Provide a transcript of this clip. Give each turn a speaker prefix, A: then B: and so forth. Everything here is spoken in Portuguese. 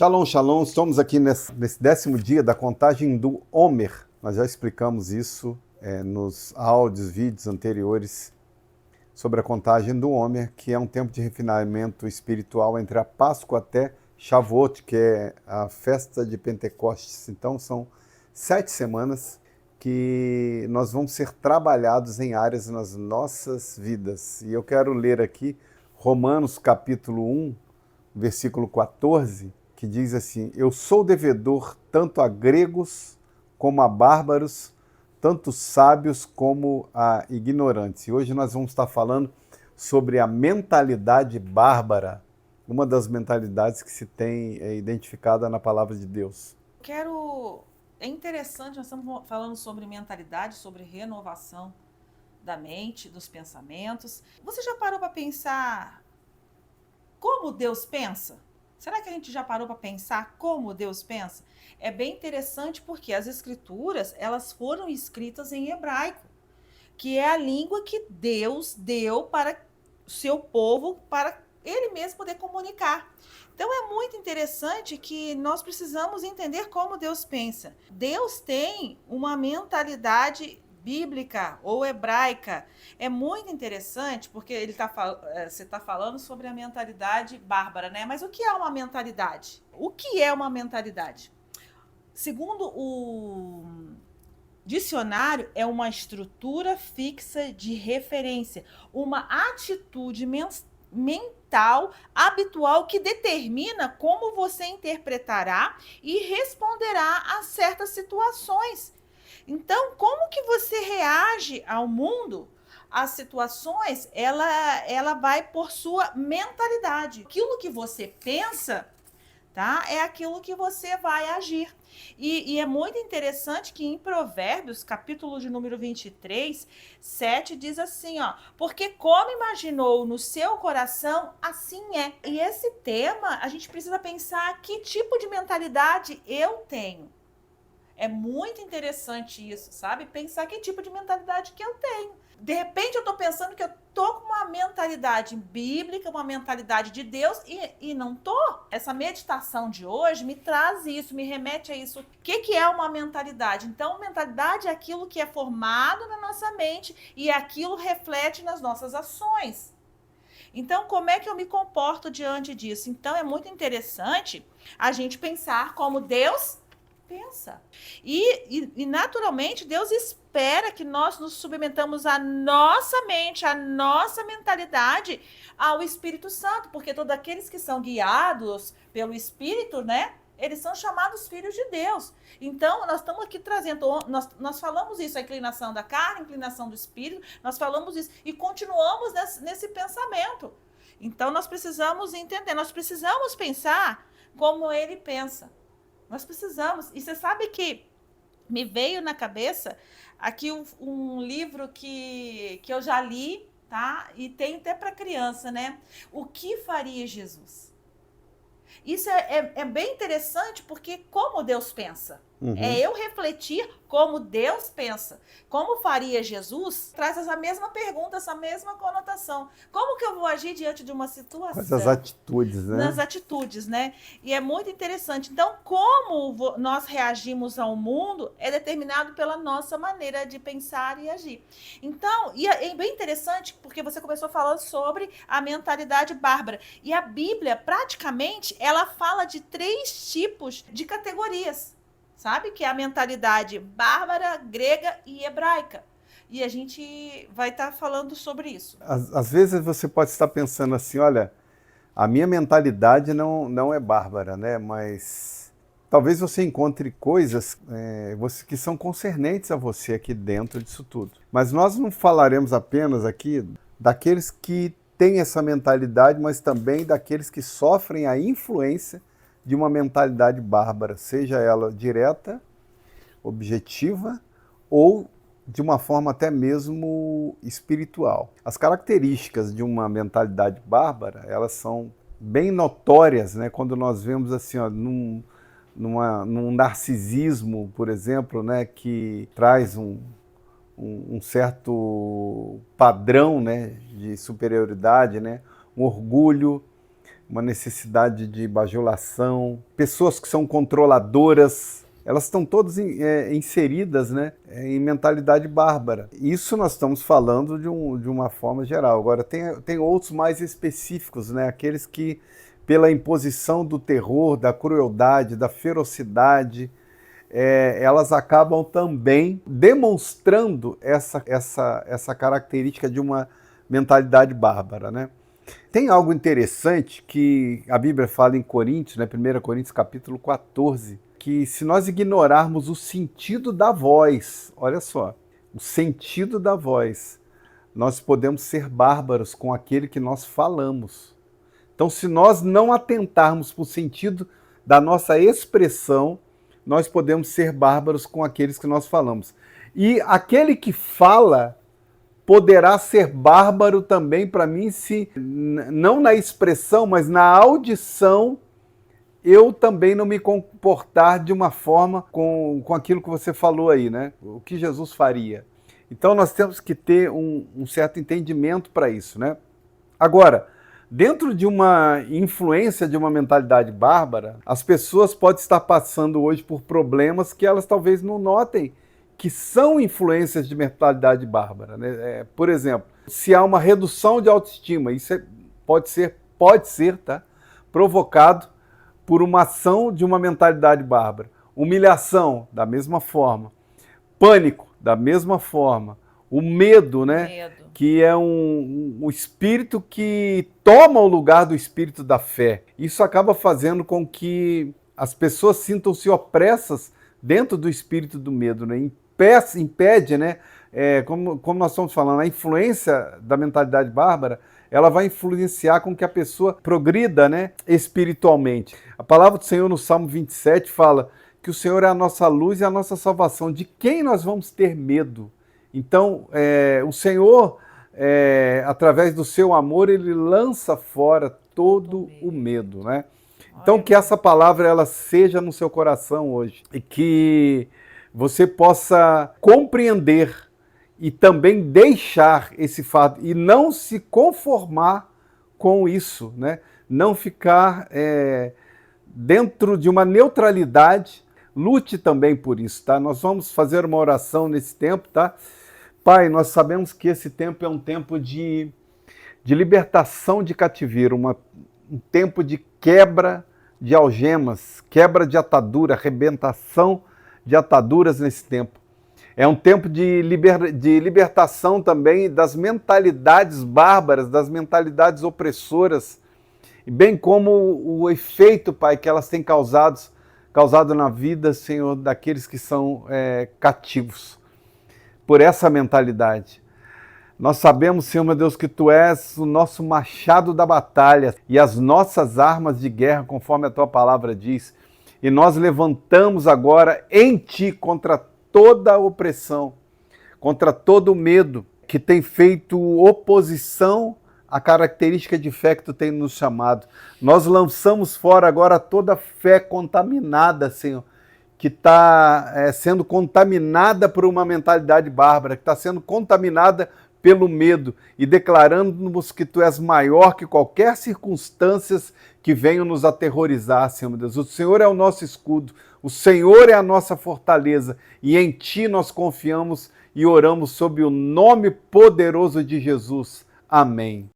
A: Shalom, shalom. Estamos aqui nesse 10º dia da contagem do Homer. Nós já explicamos isso nos áudios, vídeos anteriores sobre a contagem do Homer, que é um tempo de refinamento espiritual entre a Páscoa até Shavuot, que é a festa de Pentecostes. Então são 7 semanas que nós vamos ser trabalhados em áreas nas nossas vidas. E eu quero ler aqui Romanos capítulo 1, versículo 14, que diz assim: eu sou devedor tanto a gregos como a bárbaros, tanto sábios como a ignorantes. E hoje nós vamos estar falando sobre a mentalidade bárbara, uma das mentalidades que se tem identificada na palavra de Deus.
B: É interessante, nós estamos falando sobre mentalidade, sobre renovação da mente, dos pensamentos. Você já parou para pensar como Deus pensa? Será que a gente já parou para pensar como Deus pensa? É bem interessante porque as escrituras, elas foram escritas em hebraico, que é a língua que Deus deu para o seu povo, para ele mesmo poder comunicar. Então é muito interessante que nós precisamos entender como Deus pensa. Deus tem uma mentalidade bíblica ou hebraica. É muito interessante porque você está falando sobre a mentalidade bárbara, né? Mas o que é uma mentalidade? O que é uma mentalidade? Segundo o dicionário, é uma estrutura fixa de referência, uma atitude mental habitual que determina como você interpretará e responderá a certas situações. Então, como que você reage ao mundo, às situações, ela vai por sua mentalidade. Aquilo que você pensa, tá? É aquilo que você vai agir. E é muito interessante que em Provérbios, capítulo de número 23, 7, diz assim, ó: porque como imaginou no seu coração, assim é. E esse tema, a gente precisa pensar que tipo de mentalidade eu tenho. É muito interessante isso, sabe? Pensar que tipo de mentalidade que eu tenho. De repente eu tô pensando que eu tô com uma mentalidade bíblica, uma mentalidade de Deus e não tô. Essa meditação de hoje me traz isso, me remete a isso. O que é uma mentalidade? Então, mentalidade é aquilo que é formado na nossa mente e aquilo reflete nas nossas ações. Então, como é que eu me comporto diante disso? Então, é muito interessante a gente pensar como Deus pensa. E naturalmente, Deus espera que nós nos submetamos a nossa mente, a nossa mentalidade ao Espírito Santo, porque todos aqueles que são guiados pelo Espírito, né? Eles são chamados filhos de Deus. Então, nós estamos aqui trazendo, nós falamos isso, a inclinação da carne, a inclinação do espírito, nós falamos isso e continuamos nesse pensamento. Então, nós precisamos entender, nós precisamos pensar como ele pensa. Nós precisamos. E você sabe que me veio na cabeça aqui um livro que eu já li, tá? E tem até para criança, né? O que faria Jesus? Isso é bem interessante porque como Deus pensa. É eu refletir como Deus pensa. Como faria Jesus? Traz essa mesma pergunta, essa mesma conotação. Como que eu vou agir diante de uma situação?
A: Quais as atitudes, né?
B: Nas atitudes, né? E é muito interessante. Então, como nós reagimos ao mundo é determinado pela nossa maneira de pensar e agir. Então, e é bem interessante porque você começou falando sobre a mentalidade bárbara. E a Bíblia, praticamente, ela fala de 3 tipos de categorias, sabe? Que é a mentalidade bárbara, grega e hebraica. E a gente vai estar falando sobre isso.
A: Às vezes você pode estar pensando assim, olha, a minha mentalidade não é bárbara, né? Mas talvez você encontre coisas que são concernentes a você aqui dentro disso tudo. Mas nós não falaremos apenas aqui daqueles que têm essa mentalidade, mas também daqueles que sofrem a influência de uma mentalidade bárbara, seja ela direta, objetiva ou de uma forma até mesmo espiritual. As características de uma mentalidade bárbara, elas são bem notórias, né? Quando nós vemos assim, ó, num narcisismo, por exemplo, né, que traz um certo padrão, né, de superioridade, né, um orgulho, uma necessidade de bajulação, pessoas que são controladoras, elas estão todas inseridas, né, em mentalidade bárbara. Isso nós estamos falando de uma forma geral. Agora, tem outros mais específicos, né, aqueles que, pela imposição do terror, da crueldade, da ferocidade, elas acabam também demonstrando essa característica de uma mentalidade bárbara, né? Tem algo interessante que a Bíblia fala em Coríntios, né, 1 Coríntios capítulo 14, que se nós ignorarmos o sentido da voz, olha só, o sentido da voz, nós podemos ser bárbaros com aquele que nós falamos. Então, se nós não atentarmos para o sentido da nossa expressão, nós podemos ser bárbaros com aqueles que nós falamos. E aquele que fala poderá ser bárbaro também para mim se, não na expressão, mas na audição, eu também não me comportar de uma forma com aquilo que você falou aí, né? O que Jesus faria. Então nós temos que ter um certo entendimento para isso, né? Agora, dentro de uma influência de uma mentalidade bárbara, as pessoas podem estar passando hoje por problemas que elas talvez não notem que são influências de mentalidade bárbara, né? Por exemplo, se há uma redução de autoestima, isso pode ser, tá? Provocado por uma ação de uma mentalidade bárbara. Humilhação, da mesma forma. Pânico, da mesma forma. O medo, né? Que é um espírito que toma o lugar do espírito da fé. Isso acaba fazendo com que as pessoas sintam-se opressas dentro do espírito do medo, né? Impede, né? Como nós estamos falando, a influência da mentalidade bárbara, ela vai influenciar com que a pessoa progrida, né, espiritualmente. A palavra do Senhor no Salmo 27 fala que o Senhor é a nossa luz e a nossa salvação. De quem nós vamos ter medo? Então, o Senhor, através do seu amor, ele lança fora todo o medo, né? Então, que essa palavra ela seja no seu coração hoje e que você possa compreender e também deixar esse fato e não se conformar com isso, né? Não ficar dentro de uma neutralidade. Lute também por isso, tá? Nós vamos fazer uma oração nesse tempo, tá? Pai, nós sabemos que esse tempo é um tempo de libertação de cativeiro, um tempo de quebra de algemas, quebra de atadura, arrebentação de ataduras nesse tempo. É um tempo de libertação também das mentalidades bárbaras, das mentalidades opressoras, bem como o efeito, Pai, que elas têm causado na vida, Senhor, daqueles que são cativos por essa mentalidade. Nós sabemos, Senhor, meu Deus, que Tu és o nosso machado da batalha e as nossas armas de guerra, conforme a Tua palavra diz. E nós levantamos agora em Ti contra toda a opressão, contra todo o medo que tem feito oposição à característica de fé que Tu tem nos chamado. Nós lançamos fora agora toda fé contaminada, Senhor, que está sendo contaminada por uma mentalidade bárbara, que está sendo contaminada pelo medo e declarando-nos que Tu és maior que qualquer circunstâncias que venham nos aterrorizar, Senhor meu Deus. O Senhor é o nosso escudo, o Senhor é a nossa fortaleza e em Ti nós confiamos e oramos sob o nome poderoso de Jesus. Amém.